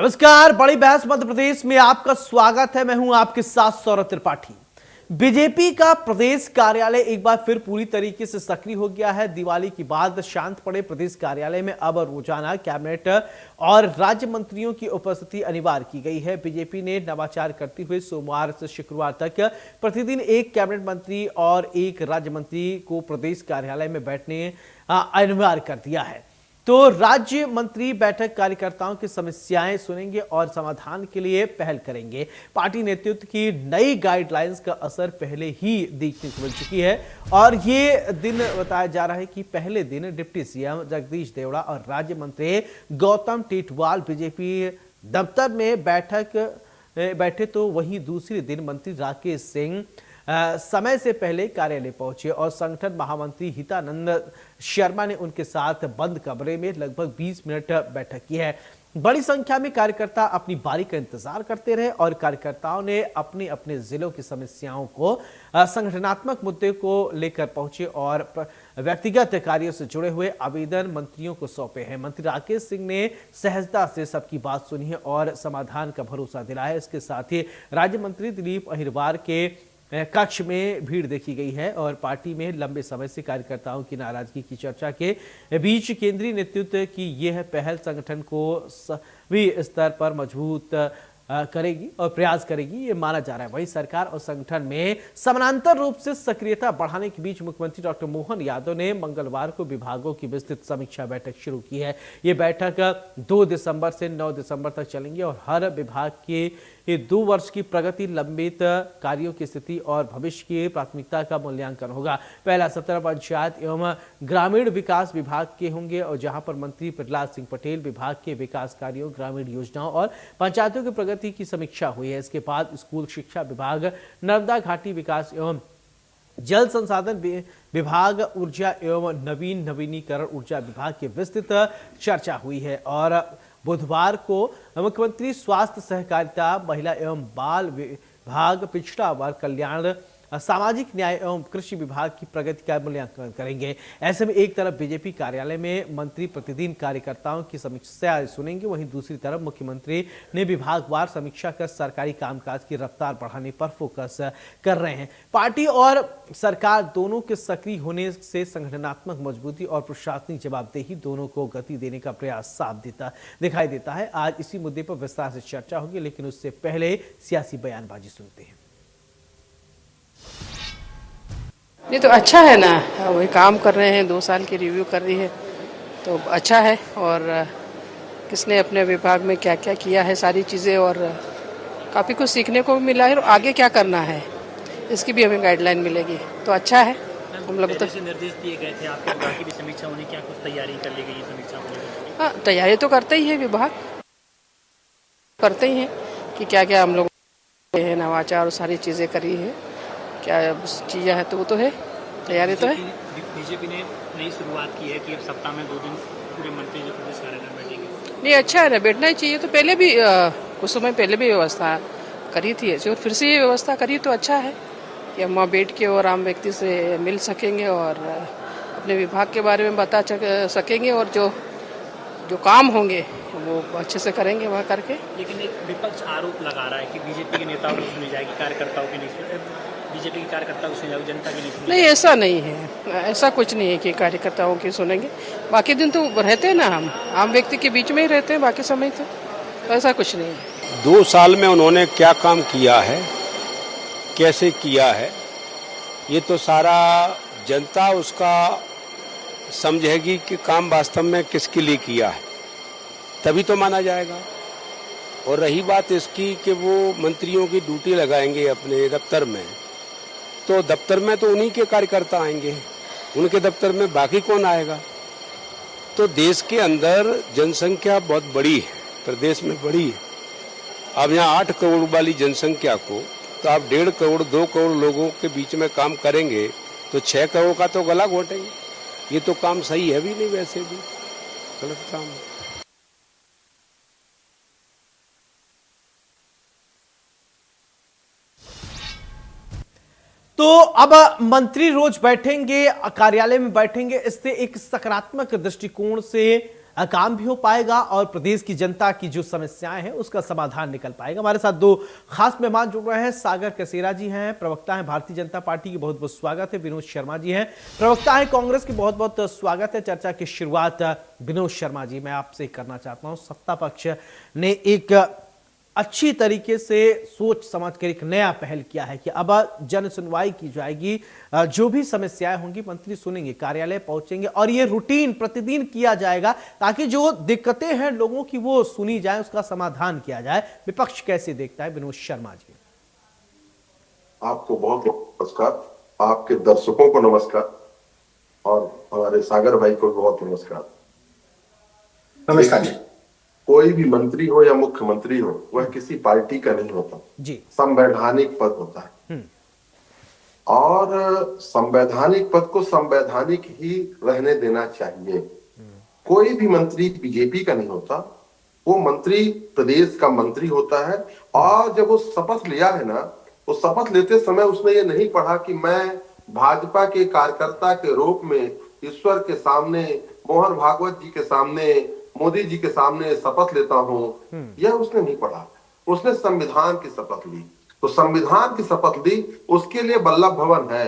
नमस्कार, बड़ी बहस मध्य प्रदेश में आपका स्वागत है। मैं हूं आपके साथ सौरभ त्रिपाठी। बीजेपी का प्रदेश कार्यालय एक बार फिर पूरी तरीके से सक्रिय हो गया है। दिवाली के बाद शांत पड़े प्रदेश कार्यालय में अब रोजाना कैबिनेट और राज्य मंत्रियों की उपस्थिति अनिवार्य की गई है। बीजेपी ने नवाचार करते हुए सोमवार से शुक्रवार तक प्रतिदिन एक कैबिनेट मंत्री और एक राज्य मंत्री को प्रदेश कार्यालय में बैठने अनिवार्य कर दिया है। तो राज्य मंत्री बैठक कार्यकर्ताओं की समस्याएं सुनेंगे और समाधान के लिए पहल करेंगे। पार्टी नेतृत्व की नई गाइडलाइंस का असर पहले ही देखने को मिल चुकी है और ये दिन बताया जा रहा है कि पहले दिन डिप्टी सीएम जगदीश देवड़ा और राज्य मंत्री गौतम टेटवाल बीजेपी दफ्तर में बैठे तो वहीं दूसरे दिन मंत्री राकेश सिंह समय से पहले कार्यालय पहुंचे और संगठन महामंत्री हितानंद शर्मा ने उनके साथ बंद कमरे में लगभग 20 मिनट बैठक की है। बड़ी संख्या में कार्यकर्ता अपनी बारी का इंतजार करते रहे और कार्यकर्ताओं ने अपने अपने जिलों की समस्याओं को संगठनात्मक मुद्दे को लेकर पहुंचे और व्यक्तिगत कार्यों से जुड़े हुए आवेदन मंत्रियों को सौंपे हैं। मंत्री राकेश सिंह ने सहजता से सबकी बात सुनी है और समाधान का भरोसा दिलाया है। इसके साथ ही राज्य मंत्री दिलीप अहिरवार के कक्ष में भीड़ देखी गई है और पार्टी में लंबे समय से कार्यकर्ताओं की नाराजगी की चर्चा के बीच केंद्रीय नेतृत्व की यह पहल संगठन को सभी स्तर पर मजबूत करेगी और प्रयास करेगी, ये माना जा रहा है। वहीं सरकार और संगठन में समानांतर रूप से सक्रियता बढ़ाने के बीच मुख्यमंत्री डॉक्टर मोहन यादव ने मंगलवार को विभागों की विस्तृत समीक्षा बैठक शुरू की है। ये बैठक 2 दिसंबर से 9 दिसंबर तक चलेंगी और हर विभाग के 2 वर्ष की प्रगति, लंबित कार्यों की स्थिति और भविष्य की प्राथमिकता का मूल्यांकन होगा। पहला सत्र पंचायत एवं ग्रामीण विकास विभाग के होंगे और जहां पर मंत्री प्रहलाद सिंह पटेल विभाग के विकास कार्यों, ग्रामीण योजनाओं और पंचायतों की प्रगति की समीक्षा हुई है। इसके बाद स्कूल शिक्षा विभाग, नर्मदा घाटी विकास एवं जल संसाधन विभाग, ऊर्जा एवं नवीनीकरण ऊर्जा विभाग की विस्तृत चर्चा हुई है और बुधवार को मुख्यमंत्री स्वास्थ्य, सहकारिता, महिला एवं बाल विभाग, पिछड़ा वर्ग कल्याण, सामाजिक न्याय एवं कृषि विभाग की प्रगति का मूल्यांकन करेंगे। ऐसे में एक तरफ बीजेपी कार्यालय में मंत्री प्रतिदिन कार्यकर्ताओं की समीक्षा सुनेंगे, वहीं दूसरी तरफ मुख्यमंत्री ने विभागवार समीक्षा कर सरकारी कामकाज की रफ्तार बढ़ाने पर फोकस कर रहे हैं। पार्टी और सरकार दोनों के सक्रिय होने से संगठनात्मक मजबूती और प्रशासनिक जवाबदेही दोनों को गति देने का प्रयास साफ दिखाई देता है। आज इसी मुद्दे पर विस्तार से चर्चा होगी, लेकिन उससे पहले सियासी बयानबाजी सुनते हैं। ये तो अच्छा है ना, वही काम कर रहे हैं, 2 साल की रिव्यू कर रही है तो अच्छा है। और किसने अपने विभाग में क्या क्या किया है सारी चीज़ें, और काफ़ी कुछ सीखने को भी मिला है और आगे क्या करना है इसकी भी हमें गाइडलाइन मिलेगी, तो अच्छा है। हम लोग तो निर्देश दिए गए थे आपके विभाग की भी समीक्षा होने, क्या कुछ तैयारी कर ली गई समीक्षा होने? हाँ, तैयारी तो करते ही है, विभाग करते ही हैं कि क्या क्या हम लोग नवाचार और सारी चीज़ें करी है, क्या चीज़ें हैं, तो वो तो है, तैयारी तो है। बीजेपी ने नई शुरुआत की है कि अब सप्ताह में 2 दिन पूरे मंत्री जो प्रदेश कार्यालय में बैठेंगे। नहीं, अच्छा है ना, बैठना ही चाहिए। तो पहले भी कुछ समय पहले भी व्यवस्था करी थी ऐसी, और फिर से ये व्यवस्था करी तो अच्छा है कि हम वहाँ बैठ के और आम व्यक्ति से मिल सकेंगे और अपने विभाग के बारे में बता सकेंगे और जो काम होंगे वो अच्छे से करेंगे वहाँ करके। लेकिन एक विपक्ष आरोप लगा रहा है कि बीजेपी के नेताओं को सुनी जाएगी, कार्यकर्ताओं की नहीं, बीजेपी के कार्यकर्ताओं को सुनी जाएगी, जनता की नहीं। नहीं, ऐसा नहीं है, ऐसा कुछ नहीं है कि कार्यकर्ताओं की सुनेंगे। बाकी दिन तो रहते हैं ना, हम आम व्यक्ति के बीच में ही रहते हैं बाकी समय तो ऐसा कुछ नहीं है। 2 साल में उन्होंने क्या काम किया है, कैसे किया है, ये तो सारा जनता उसका समझेगी कि काम वास्तव में किसके लिए किया है, तभी तो माना जाएगा। और रही बात इसकी कि वो मंत्रियों की ड्यूटी लगाएंगे अपने दफ्तर में, तो दफ्तर में तो उन्हीं के कार्यकर्ता आएंगे, उनके दफ्तर में बाकी कौन आएगा। तो देश के अंदर जनसंख्या बहुत बड़ी है, प्रदेश में बड़ी है। अब यहाँ 8 करोड़ वाली जनसंख्या को तो आप 1.5 करोड़ 2 करोड़ लोगों के बीच में काम करेंगे तो 6 करोड़ का तो गला घोटेंगे। ये तो काम सही है भी नहीं, वैसे भी गलत काम है। तो अब मंत्री रोज बैठेंगे, कार्यालय में बैठेंगे, इससे एक सकारात्मक दृष्टिकोण से काम भी हो पाएगा और प्रदेश की जनता की जो समस्याएं हैं उसका समाधान निकल पाएगा। हमारे साथ दो खास मेहमान जुड़ रहे हैं। सागर कसेरा जी हैं, प्रवक्ता हैं भारतीय जनता पार्टी की, बहुत बहुत स्वागत है। विनोद शर्मा जी हैं, प्रवक्ता हैं कांग्रेस की, बहुत बहुत स्वागत है। चर्चा की शुरुआत विनोद शर्मा जी मैं आपसे करना चाहता हूं। सत्ता पक्ष ने एक अच्छी तरीके से सोच समझकर एक नया पहल किया है कि अब जन सुनवाई की जाएगी, जो भी समस्याएं होंगी मंत्री सुनेंगे, कार्यालय पहुंचेंगे और ये रूटीन प्रतिदिन किया जाएगा ताकि जो दिक्कतें हैं लोगों की वो सुनी जाए, उसका समाधान किया जाए। विपक्ष कैसे देखता है विनोद शर्मा जी? आपको बहुत बहुत नमस्कार, आपके दर्शकों को नमस्कार और हमारे सागर भाई को बहुत नमस्कार। नमस्कार जी। कोई भी मंत्री हो या मुख्यमंत्री हो, वह किसी पार्टी का नहीं होता जी, संवैधानिक पद होता है और संवैधानिक पद को संवैधानिक ही रहने देना चाहिए। कोई भी मंत्री बीजेपी का नहीं होता, वो मंत्री प्रदेश का मंत्री होता है। और जब वो शपथ लिया है ना, वो शपथ लेते समय उसने ये नहीं पढ़ा कि मैं भाजपा के कार्यकर्ता के रूप में ईश्वर के सामने, मोहन भागवत जी के सामने, मोदी जी के सामने शपथ लेता हूं, यह उसने नहीं पढ़ा। उसने संविधान की शपथ ली। तो संविधान की शपथ ली, उसके लिए वल्लभ भवन है।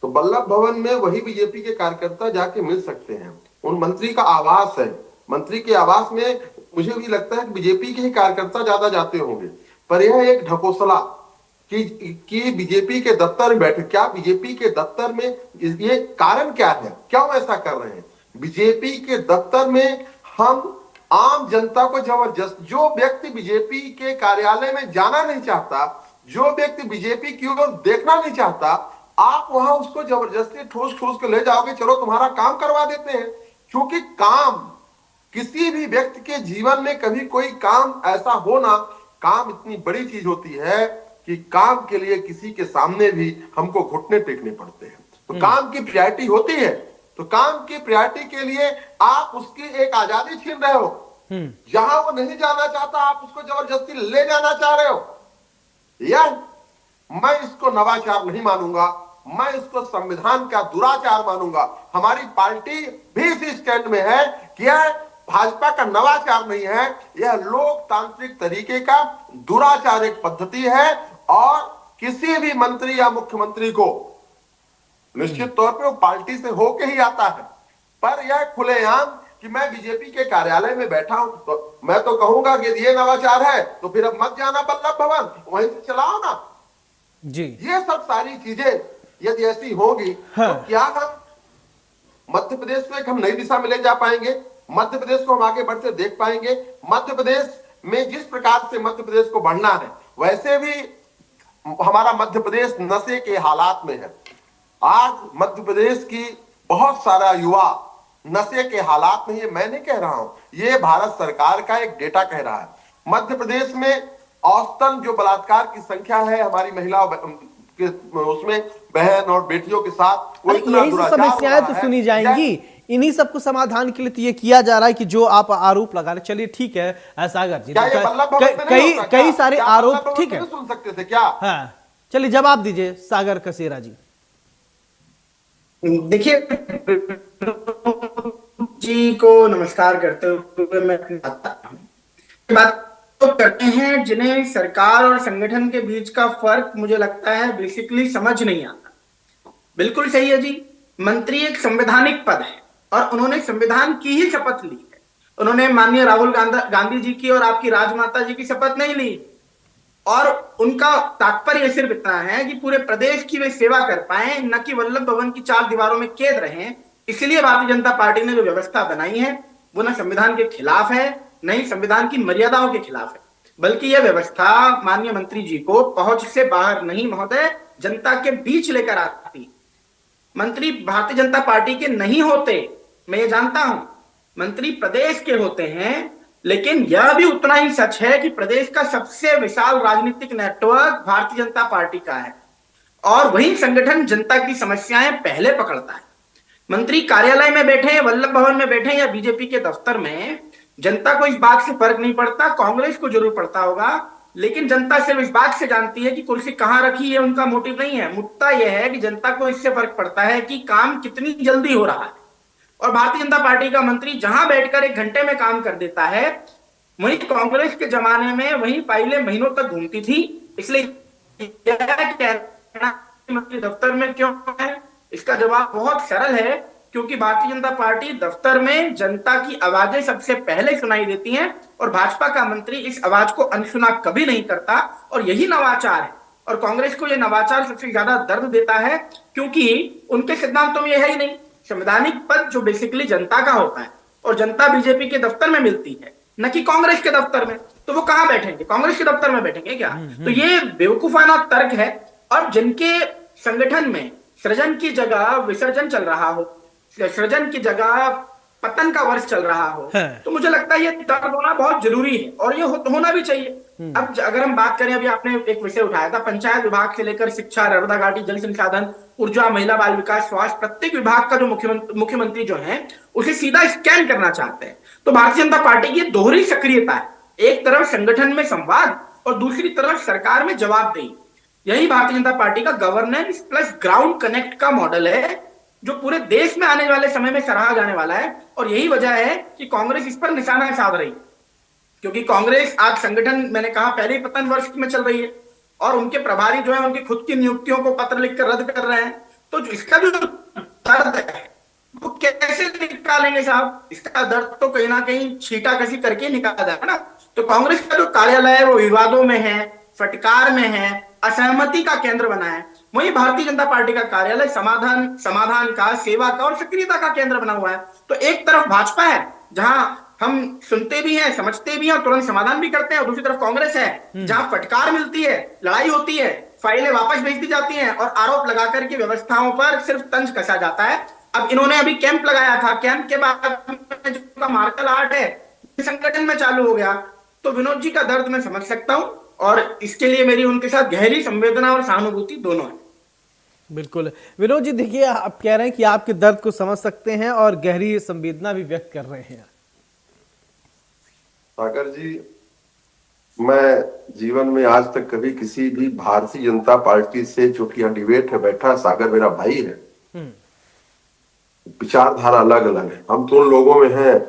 तो वल्लभ भवन में वही बीजेपी के कार्यकर्ता जाके मिल सकते हैं। उन मंत्री का आवास है, मंत्री के आवास में मुझे भी लगता है कि बीजेपी के ही कार्यकर्ता ज्यादा जाते होंगे। पर यह एक ढकोसला कि बीजेपी के दफ्तर में बैठे, क्या बीजेपी के दफ्तर में ये कारण क्या है, क्यों ऐसा कर रहे हैं? बीजेपी के दफ्तर में हम आम जनता को जबरदस्त, जो व्यक्ति बीजेपी के कार्यालय में जाना नहीं चाहता, जो व्यक्ति बीजेपी की ओर देखना नहीं चाहता, आप वहां उसको जबरदस्ती ठूस ठूस के ले जाओगे, चलो तुम्हारा काम करवा देते हैं। क्योंकि काम, किसी भी व्यक्ति के जीवन में कभी कोई काम ऐसा होना, काम इतनी बड़ी चीज होती है कि काम के लिए किसी के सामने भी हमको घुटने टेकने पड़ते हैं। तो काम की प्रायोरिटी होती है, तो काम की प्रायोरिटी के लिए आप उसकी एक आजादी छीन रहे हो। जहां वो नहीं जाना चाहता आप उसको जबरदस्ती ले जाना चाह रहे हो। यार मैं इसको नवाचार नहीं मानूंगा, मैं इसको संविधान का दुराचार मानूंगा। हमारी पार्टी भी इसी स्टैंड में है कि यह भाजपा का नवाचार नहीं है, यह लोकतांत्रिक तरीके का दुराचार एक पद्धति है। और किसी भी मंत्री या मुख्यमंत्री को निश्चित तौर पे वो पार्टी से होके ही आता है। पर यह खुलेआम कि मैं बीजेपी के कार्यालय में बैठा हूं, तो मैं तो कहूंगा कि ये नवाचार है तो फिर अब मत जाना वल्लभ भवन, वहीं से चलाओ ना जी। ये सब सारी चीजें यदि ऐसी होगी तो क्या हम मध्य प्रदेश को एक हम नई दिशा में ले जा पाएंगे? मध्य प्रदेश को हम आगे बढ़ते देख पाएंगे? मध्य प्रदेश में जिस प्रकार से मध्य प्रदेश को बढ़ना है, वैसे भी हमारा मध्य प्रदेश नशे के हालात में है। आज मध्य प्रदेश की बहुत सारा युवा नशे के हालात में, ये मैं नहीं कह रहा हूं, ये भारत सरकार का एक डेटा कह रहा है। मध्य प्रदेश में औसतन जो बलात्कार की संख्या है हमारी महिलाओं के, उसमें बहन और बेटियों के साथ, वो इतना यही सब समस्याएं तो सुनी जाएंगी। इन्हीं सबको समाधान के लिए तो ये किया जा रहा है कि जो आप आरोप लगा रहे, चलिए ठीक है सागर जी, कई सारे आरोप, ठीक है, सुन सकते थे क्या? हाँ चलिए जवाब दीजिए सागर कसेरा जी। देखिए जी को नमस्कार करते हुए मैं बात तो करते हैं जिन्हें सरकार और संगठन के बीच का फर्क मुझे लगता है बेसिकली समझ नहीं आता। बिल्कुल सही है जी, मंत्री एक संवैधानिक पद है और उन्होंने संविधान की ही शपथ ली है। उन्होंने माननीय राहुल गांधी जी की और आपकी राजमाता जी की शपथ नहीं ली। और उनका तात्पर्य सिर्फ इतना है कि पूरे प्रदेश की वे सेवा कर पाए, न कि वल्लभ भवन की चार दीवारों में कैद रहें। इसलिए भारतीय जनता पार्टी ने जो व्यवस्था बनाई है वो न संविधान के खिलाफ है, न ही संविधान की मर्यादाओं के खिलाफ है, बल्कि यह व्यवस्था माननीय मंत्री जी को पहुंच से बाहर नहीं महोदय, जनता के बीच लेकर आती। मंत्री भारतीय जनता पार्टी के नहीं होते, मैं ये जानता हूं, मंत्री प्रदेश के होते हैं। लेकिन यह भी उतना ही सच है कि प्रदेश का सबसे विशाल राजनीतिक नेटवर्क भारतीय जनता पार्टी का है और वही संगठन जनता की समस्याएं पहले पकड़ता है। मंत्री कार्यालय में बैठे, वल्लभ भवन में बैठे या बीजेपी के दफ्तर में, जनता को इस बात से फर्क नहीं पड़ता। कांग्रेस को जरूर पड़ता होगा, लेकिन जनता सिर्फ इस बात से जानती है कि कुर्सी कहां रखी है, उनका मोटिव नहीं है। मुद्दा यह है कि जनता को इससे फर्क पड़ता है कि काम कितनी जल्दी हो रहा है। और भारतीय जनता पार्टी का मंत्री जहां बैठकर 1 घंटे में काम कर देता है, वहीं कांग्रेस के जमाने में वही फाइलें महीनों तक घूमती थी। इसलिए यह कहना मंत्री दफ्तर में क्यों है, इसका जवाब बहुत सरल है, क्योंकि भारतीय जनता पार्टी दफ्तर में जनता की आवाजें सबसे पहले सुनाई देती हैं और भाजपा का मंत्री इस आवाज को अनसुना कभी नहीं करता। और यही नवाचार है, और कांग्रेस को यह नवाचार सबसे ज्यादा दर्द देता है, क्योंकि उनके सिद्धांतों में यह है ही नहीं। संवैधानिक पद जो बेसिकली जनता का होता है और जनता बीजेपी के दफ्तर में मिलती है, न कि कांग्रेस के दफ्तर में, तो वो कहां बैठेंगे? कांग्रेस के दफ्तर में बैठेंगे क्या? तो ये बेवकूफाना तर्क है। और जिनके संगठन में सृजन की जगह विसर्जन चल रहा हो, सृजन की जगह पतन का वर्ष चल रहा हो, तो मुझे लगता है ये दर्द होना बहुत जरूरी है और ये होना भी चाहिए। अब अगर हम बात करें, अभी आपने एक विषय उठाया था, पंचायत विभाग से लेकर शिक्षा, नर्मदा घाटी, जल संसाधन, ऊर्जा, महिला बाल विकास, स्वास्थ्य, प्रत्येक विभाग का जो मुख्यमंत्री जो है उसे सीधा स्कैन करना चाहते हैं। तो भारतीय जनता पार्टी की दोहरी सक्रियता है, एक तरफ संगठन में संवाद और दूसरी तरफ सरकार में जवाबदेही। यही भारतीय जनता पार्टी का गवर्नेंस प्लस ग्राउंड कनेक्ट का मॉडल है, जो पूरे देश में आने वाले समय में सराहा जाने वाला है। और यही वजह है कि कांग्रेस इस पर निशाना साध रही, क्योंकि कांग्रेस आज संगठन, मैंने कहा, पहले ही पतन वर्ष में चल रही है और उनके प्रभारी जो है उनकी खुद की नियुक्तियों को पत्र लिखकर रद्द कर रहे हैं। तो इसका जो दर्द है वो कैसे निकालेंगे साहब? इसका दर्द तो कहीं ना कहीं छींटाकशी करके निकाला है ना। तो कांग्रेस का जो कार्यालय है वो विवादों में है, फटकार में है, असहमति का केंद्र बना है। वहीं भारतीय जनता पार्टी का कार्यालय समाधान का, सेवा का और सक्रियता का केंद्र बना हुआ है। तो एक तरफ भाजपा है जहां हम सुनते भी हैं, समझते भी हैं और तुरंत समाधान भी करते हैं, और दूसरी तरफ कांग्रेस है जहां फटकार मिलती है, लड़ाई होती है, फाइलें वापस भेज दी जाती हैं और आरोप लगाकर के व्यवस्थाओं पर सिर्फ तंज कसा जाता है। अब इन्होंने अभी कैंप लगाया था, कैंप के बाद जो मार्शल आर्ट है संगठन में चालू हो गया। तो विनोद जी का दर्द मैं समझ सकता हूं और इसके लिए मेरी उनके साथ गहरी संवेदना और सहानुभूति दोनों है। बिल्कुल विनोद जी, देखिए आप कह रहे हैं कि आपके दर्द को समझ सकते हैं और गहरी संवेदना भी व्यक्त कर रहे हैं। सागर जी, मैं जीवन में आज तक कभी किसी भी भारतीय जनता पार्टी से, जो कि यहाँ डिबेट है बैठा, सागर मेरा भाई है, विचारधारा अलग अलग है, हम तो उन लोगों में हैं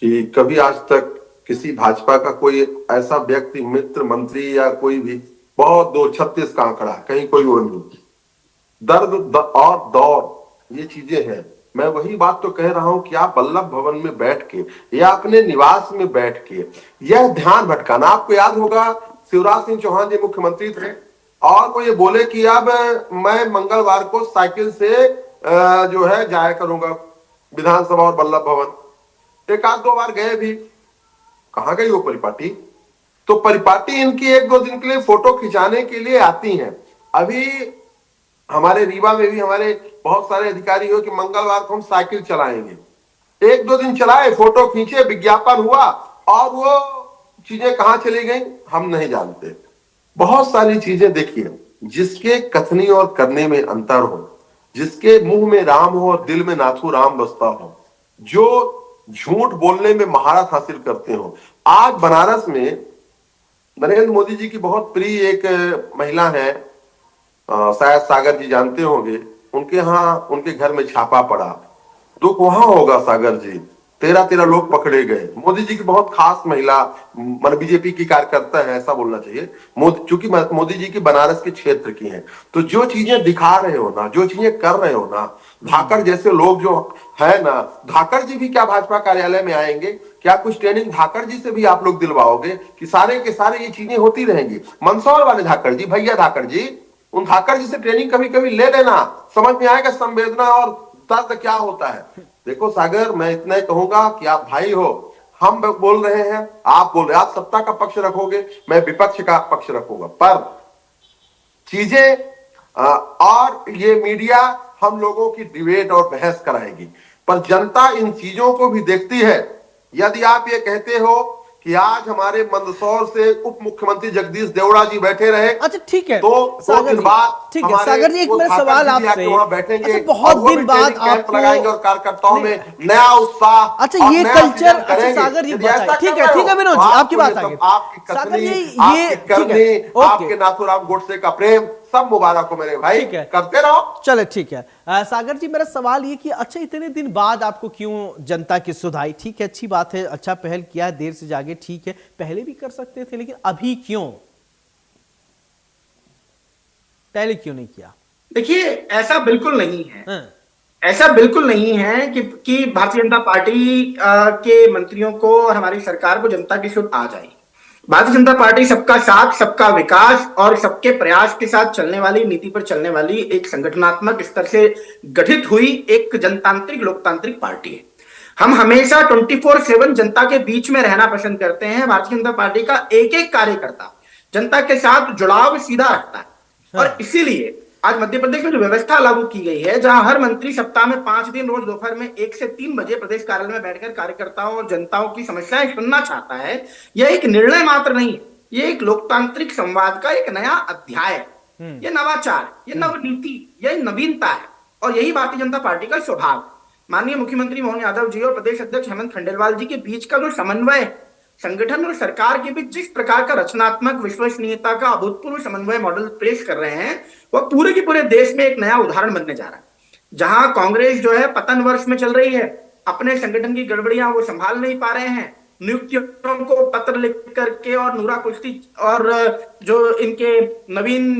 कि कभी आज तक किसी भाजपा का कोई ऐसा व्यक्ति, मित्र, मंत्री या कोई भी बहुत 236 का आंकड़ा, कहीं कोई वो नहीं। दर्द और दौर ये चीजें हैं। मैं वही बात तो कह रहा हूं कि आप वल्लभ भवन में बैठ के या अपने निवास में बैठ के यह ध्यान भटकाना, आपको याद होगा शिवराज सिंह चौहान जी मुख्यमंत्री थे और वो ये बोले कि अब मैं मंगलवार को साइकिल से जो है जाया करूंगा विधानसभा और वल्लभ भवन। एक आध दो बार गए भी, कहां गई वो परिपाटी? तो परिपाटी इनकी 1-2 दिन के लिए फोटो खिंचाने के लिए आती हैं। अभी हमारे रीवा में भी हमारे बहुत सारे अधिकारी हो कि मंगलवार को हम साइकिल चलाएंगे, 1-2 दिन चलाए, फोटो खींचे, विज्ञापन हुआ और वो चीजें कहां चली गई हम नहीं जानते। बहुत सारी चीजें देखिए, जिसके कथनी और करने में अंतर हो, जिसके मुंह में राम हो और दिल में नाथू राम बसता हो, जो झूठ बोलने में महारत हासिल करते हो। आज बनारस में नरेंद्र मोदी जी की बहुत प्रिय एक महिला है, शायद सागर जी जानते होंगे, उनके यहाँ उनके घर में छापा पड़ा। दुख वहां होगा सागर जी, 13 लोग पकड़े गए। मोदी जी की बहुत खास महिला, मन बीजेपी की कार्यकर्ता है ऐसा बोलना चाहिए, चूंकि मोदी जी की बनारस के क्षेत्र की हैं। तो जो चीजें दिखा रहे हो ना, जो चीजें कर रहे हो ना, धाकड़ जैसे लोग जो है ना, धाकड़ जी भी क्या भाजपा कार्यालय में आएंगे? क्या कुछ ट्रेनिंग धाकड़ जी से भी आप लोग दिलवाओगे कि सारे के सारे ये चीजें होती रहेंगी? मंदसौर वाले धाकड़ जी, भैया धाकड़ जी, उन धाकड़ जी से ट्रेनिंग कभी कभी ले लेना, समझ में आएगा संवेदना और दर्द क्या होता है। देखो सागर, मैं इतना ही कहूंगा कि आप भाई हो, हम बोल रहे हैं, आप बोल रहे हैं, आप सत्ता का पक्ष रखोगे, मैं विपक्ष का पक्ष रखूंगा, पर चीजें और ये मीडिया हम लोगों की डिबेट और बहस कराएगी, पर जनता इन चीजों को भी देखती है। यदि आप ये कहते हो कि आज हमारे मंदसौर से उप मुख्यमंत्री जगदीश देवड़ा जी बैठे रहे। अच्छा ठीक है तो दो सागर दिन जी, बाद ठीक है हमारे सागर जी, एक वो मेरा ठाकर सवाल जी भी आपसे, आके वहां बैठेंगे अच्छा बहुत और वो दिन भी बाद ट्रेनिंग कैंप आपको लगाएंगे और कार्यकर्ताओं नहीं, में नया उत्साह अच्छा और ये नया कल्चर, सृजन अच्छा करेंगे। सागर जी यदि ऐसा बताइए, कर रहे ठीक है हो, विनोद तो जी आपकी आपको बात ये आगे, सब आपकी सागर कथनी, जी ये आपकी ठीक है, करनी, ओके आपके नाथूराम गोडसे का प्रेम सब मुबारक हो मेरे भाई, ठीक है, करते रहो। चले ठीक है। सागर जी मेरा सवाल ये कि अच्छा इतने दिन बाद आपको क्यों जनता की सुधाई, ठीक है अच्छी बात है, अच्छा पहल किया है, देर से जागे ठीक है, पहले भी कर सकते थे लेकिन अभी क्यों, पहले क्यों नहीं किया? देखिए ऐसा बिल्कुल नहीं है, हाँ, ऐसा बिल्कुल नहीं है कि भारतीय जनता पार्टी के मंत्रियों को और हमारी सरकार को जनता की सुध आ जाएगी। भारतीय जनता पार्टी सबका साथ, सबका विकास और सबके प्रयास के साथ चलने वाली नीति पर चलने वाली एक संगठनात्मक स्तर से गठित हुई एक जनतांत्रिक लोकतांत्रिक पार्टी है। हम हमेशा 24/7 जनता के बीच में रहना पसंद करते हैं। भारतीय जनता पार्टी का एक एक कार्यकर्ता जनता के साथ जुड़ाव सीधा रखता है और हाँ, इसीलिए आज मध्य प्रदेश में जो व्यवस्था लागू की गई है, जहां हर मंत्री सप्ताह में 5 दिन रोज दोपहर में 1 से 3 बजे प्रदेश कार्यालय में बैठकर कार्यकर्ताओं और जनताओं की समस्याएं सुनना चाहता है, यह एक निर्णय मात्र नहीं है, यह एक लोकतांत्रिक संवाद का एक नया अध्याय है। यह नवाचार, यह नवनीति, यह नवीनता है और यही भारतीय जनता पार्टी का स्वभाव है। माननीय मुख्यमंत्री मोहन यादव जी और प्रदेश अध्यक्ष हेमंत खंडेलवाल जी के बीच का जो समन्वय, संगठन और सरकार के बीच जिस प्रकार का रचनात्मक विश्वसनीयता का अभूतपूर्व समन्वय मॉडल पेश कर रहे हैं, वह पूरे के पूरे देश में एक नया उदाहरण बनने जा रहा है। जहां कांग्रेस जो है पतन वर्ष में चल रही है, अपने संगठन की गड़बड़ियां वो संभाल नहीं पा रहे हैं, नियुक्तियों को पत्र लिख करके और नूरा कुश्ती और जो इनके नवीन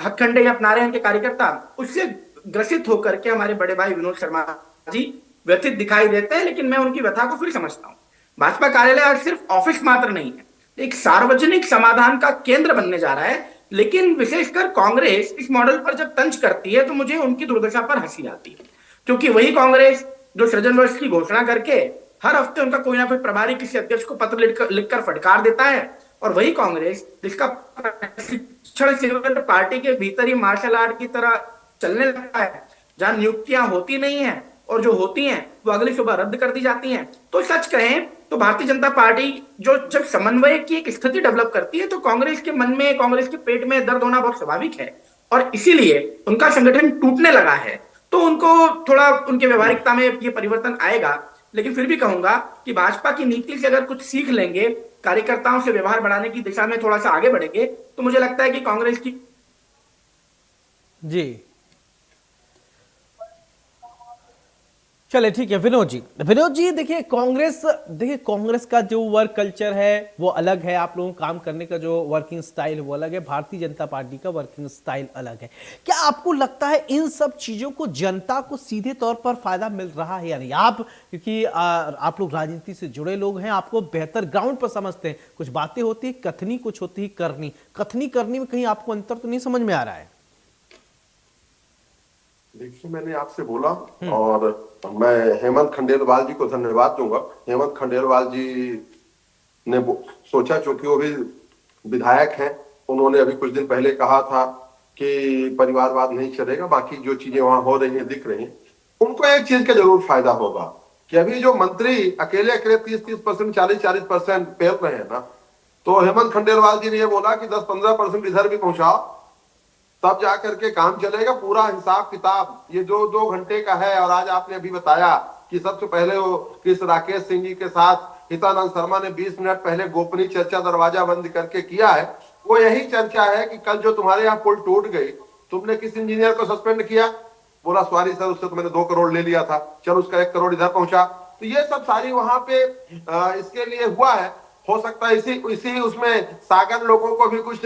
हथकंडे अपना रहे हैं इनके कार्यकर्ता, उससे ग्रसित होकर के हमारे बड़े भाई विनोद शर्मा जी व्यथित दिखाई देते हैं। लेकिन मैं उनकी व्यथा को फिर समझता हूं। भाजपा कार्यालय आज सिर्फ ऑफिस मात्र नहीं है, एक सार्वजनिक समाधान का केंद्र बनने जा रहा है। लेकिन विशेषकर कांग्रेस इस मॉडल पर जब तंज करती है तो मुझे उनकी दुर्दशा पर हंसी आती है, क्योंकि वही कांग्रेस जो सृजन वर्ष की घोषणा करके हर हफ्ते उनका कोई ना कोई प्रभारी किसी अध्यक्ष को पत्र लिखकर फटकार देता है, और वही कांग्रेस जिसका प्रशिक्षण शिविर पार्टी के भीतर ही मार्शल आर्ट की तरह चलने लगा है, जहां नियुक्तियां होती नहीं है और जो होती हैं वो अगली सुबह रद्द कर दी जाती हैं। तो सच कहें तो भारतीय जनता पार्टी जो जब समन्वय की एक स्थिति डेवलप करती है तो कांग्रेस के मन में, कांग्रेस के पेट में दर्द होना बहुत स्वाभाविक है और इसीलिए उनका संगठन टूटने लगा है। तो उनको थोड़ा उनके व्यवहारिकता में ये परिवर्तन आएगा। लेकिन फिर भी कहूंगा कि भाजपा की नीति से अगर कुछ सीख लेंगे, कार्यकर्ताओं से व्यवहार बढ़ाने की दिशा में थोड़ा सा आगे बढ़ेंगे, तो मुझे लगता है कि कांग्रेस की जी चले ठीक है। विनोद जी देखिए कांग्रेस का जो वर्क कल्चर है वो अलग है, आप लोगों को काम करने का जो वर्किंग स्टाइल है वो अलग है, भारतीय जनता पार्टी का वर्किंग स्टाइल अलग है। क्या आपको लगता है इन सब चीजों को जनता को सीधे तौर पर फायदा मिल रहा है या नहीं? आप क्योंकि आप लोग राजनीति से जुड़े लोग हैं, आपको बेहतर ग्राउंड पर समझते हैं। कुछ बातें होती है कथनी, कुछ होती है करनी। कथनी करनी में कहीं आपको अंतर तो नहीं समझ में आ रहा है? देखिए मैंने आपसे बोला और मैं हेमंत खंडेलवाल जी को धन्यवाद दूंगा। हेमंत खंडेलवाल जी ने सोचा, चूंकि वो भी विधायक हैं, उन्होंने अभी कुछ दिन पहले कहा था कि परिवारवाद नहीं चलेगा, बाकी जो चीजें वहां हो रही हैं दिख रही हैं। उनको एक चीज का जरूर फायदा होगा कि अभी जो मंत्री अकेले 30-30%, 40-40% पेल रहे हैं ना, तो हेमंत खंडेलवाल जी ने ये बोला कि 10-15% इधर भी पहुंचाओ, तब जाकर के काम चलेगा। पूरा हिसाब किताब ये जो 2 घंटे का है, और आज आपने अभी बताया कि सबसे पहले वो किस राकेश सिंह जी के साथ हितानंद शर्मा ने 20 मिनट पहले गोपनीय चर्चा दरवाजा बंद करके किया है, वो यही चर्चा है कि कल जो तुम्हारे यहाँ पुल टूट गई, तुमने किस इंजीनियर को सस्पेंड किया? बोला सॉरी सर, उससे तो मैंने 2 करोड़ ले लिया था, चलो उसका 1 करोड़ इधर पहुंचा। तो ये सब सारी वहां पे इसके लिए हुआ है। हो सकता है इसी उसमें सागर लोगों को भी कुछ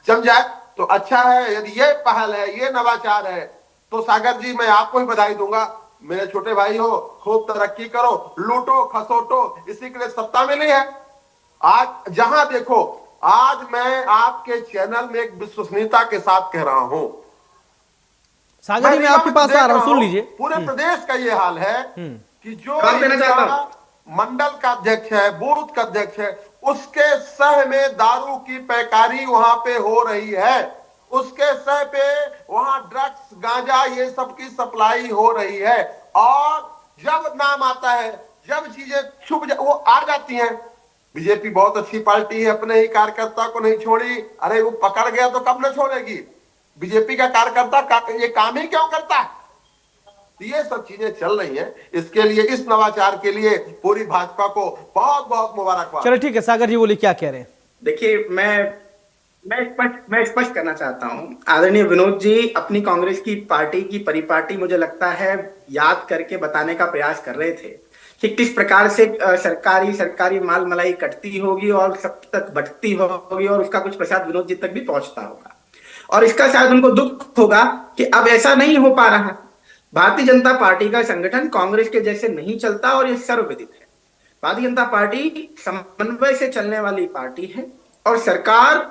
जम जाए तो अच्छा है। यदि ये पहल है, ये नवाचार है, तो सागर जी मैं आपको ही बधाई दूंगा। मेरे छोटे भाई हो, खूब तरक्की करो, लूटो खसोटो, इसी के लिए सत्ता मिली है। आज जहां देखो, आज मैं आपके चैनल में एक विश्वसनीयता के साथ कह रहा हूं, सागर जी मैं आपके पास आ रहा हूं, सुन लीजिए। पूरे प्रदेश का ये हाल है कि जो देना चाहता हूं, मंडल का अध्यक्ष है, बूथ का अध्यक्ष है, उसके सह में दारू की पैकारी वहां पे हो रही है, उसके सह पे वहां ड्रग्स, गांजा, ये सब की सप्लाई हो रही है। और जब नाम आता है, जब चीजें वो आ जाती हैं। बीजेपी बहुत अच्छी पार्टी है, अपने ही कार्यकर्ता को नहीं छोड़ी। अरे वो पकड़ गया तो कब न छोड़ेगी? बीजेपी का कार्यकर्ता ये काम ही क्यों करता है? ये सब चीजें चल रही हैं। इसके लिए, इस नवाचार के लिए पूरी भाजपा को बहुत बहुत मुबारकबाद। चलो ठीक है, सागर जी बोलिए क्या कह रहे हैं। देखिए, मैं स्पष्ट करना चाहता हूं, आदरणीय विनोद जी अपनी कांग्रेस की पार्टी की परिपाटी मुझे लगता है याद करके बताने का प्रयास कर रहे थे कि किस प्रकार से सरकारी माल मलाई कटती होगी और सब तक बटती होगी और उसका कुछ प्रसाद विनोद जी तक भी पहुंचता होगा। और इसका शायद उनको दुख होगा कि अब ऐसा नहीं हो पा रहा। भारतीय जनता पार्टी का संगठन कांग्रेस के जैसे नहीं चलता और ये सर्वविदित है। भारतीय जनता पार्टी समन्वय से चलने वाली पार्टी है और सरकार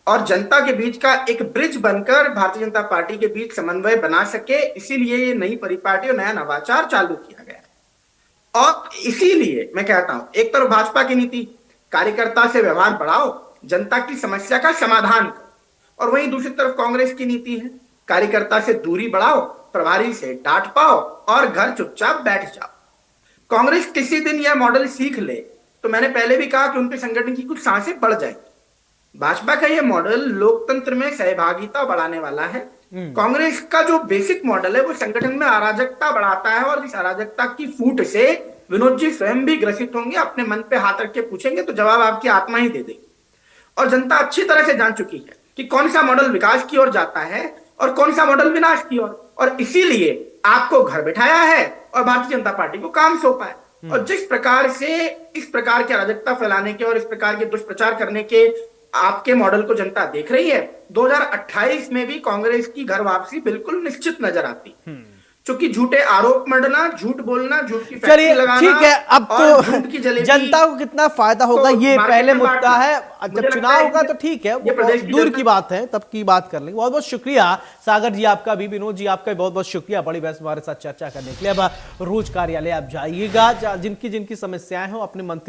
और जनता के बीच का एक ब्रिज बनकर भारतीय जनता पार्टी के बीच समन्वय बना सके, इसीलिए ये नई परिपाटी और नया नवाचार चालू किया गया है। और इसीलिए मैं कहता हूं, एक तरफ भाजपा की नीति कार्यकर्ता से व्यवहार बढ़ाओ, जनता की समस्या का समाधान करो, और वहीं दूसरी तरफ कांग्रेस की नीति है कार्यकर्ता से दूरी बढ़ाओ, प्रभारी से डांट पाओ और घर चुपचाप बैठ जाओ। कांग्रेस किसी दिन यह मॉडल सीख ले तो मैंने पहले भी कहा कि उनके संगठन की कुछ सांसें बढ़ जाएंगी। भाजपा का यह मॉडल लोकतंत्र में सहभागिता बढ़ाने वाला है। कांग्रेस का जो बेसिक मॉडल है वो संगठन में अराजकता बढ़ाता है और इस अराजकता की फूट से विनोद जी स्वयं भी ग्रसित होंगे। अपने मन पे हाथ रख के पूछेंगे तो जवाब आपकी आत्मा ही दे देगी। और जनता अच्छी तरह से जान चुकी है कि कौन सा मॉडल विकास की ओर जाता है और कौन सा मॉडल विनाश की ओर, और इसीलिए आपको घर बिठाया है और भारतीय जनता पार्टी को काम सौंपा है। और जिस प्रकार से इस प्रकार की अराजकता फैलाने के और इस प्रकार के दुष्प्रचार करने के आपके मॉडल को जनता देख रही है, 2028 में भी कांग्रेस की घर वापसी बिल्कुल निश्चित नजर आती। क्योंकि झूठे आरोप मढ़ना, झूठ बोलना, झूठ की फैक्ट्री चलिए लगाना, ठीक है, अब और झूठ की तो जलेबी जनता को कितना फायदा होगा तो ये मार्केट पहले में मुद्दा बांटना। है। मुझे जब लगता चुनाव है होगा कि तो ठीक है, ये वो प्रदेश की दूर जनता- की बात है, तब की बात कर लेंगे। बहुत बहुत शुक्रिया सागर जी आपका भी, विनोद जी आपका भी बहुत बहुत शुक्रिया बड़ी बहस हमारे साथ चर्चा करने के लिए। अब रोज कार्यालय आप जाइएगा, जिनकी जिनकी समस्याएं हो अपने मंत्री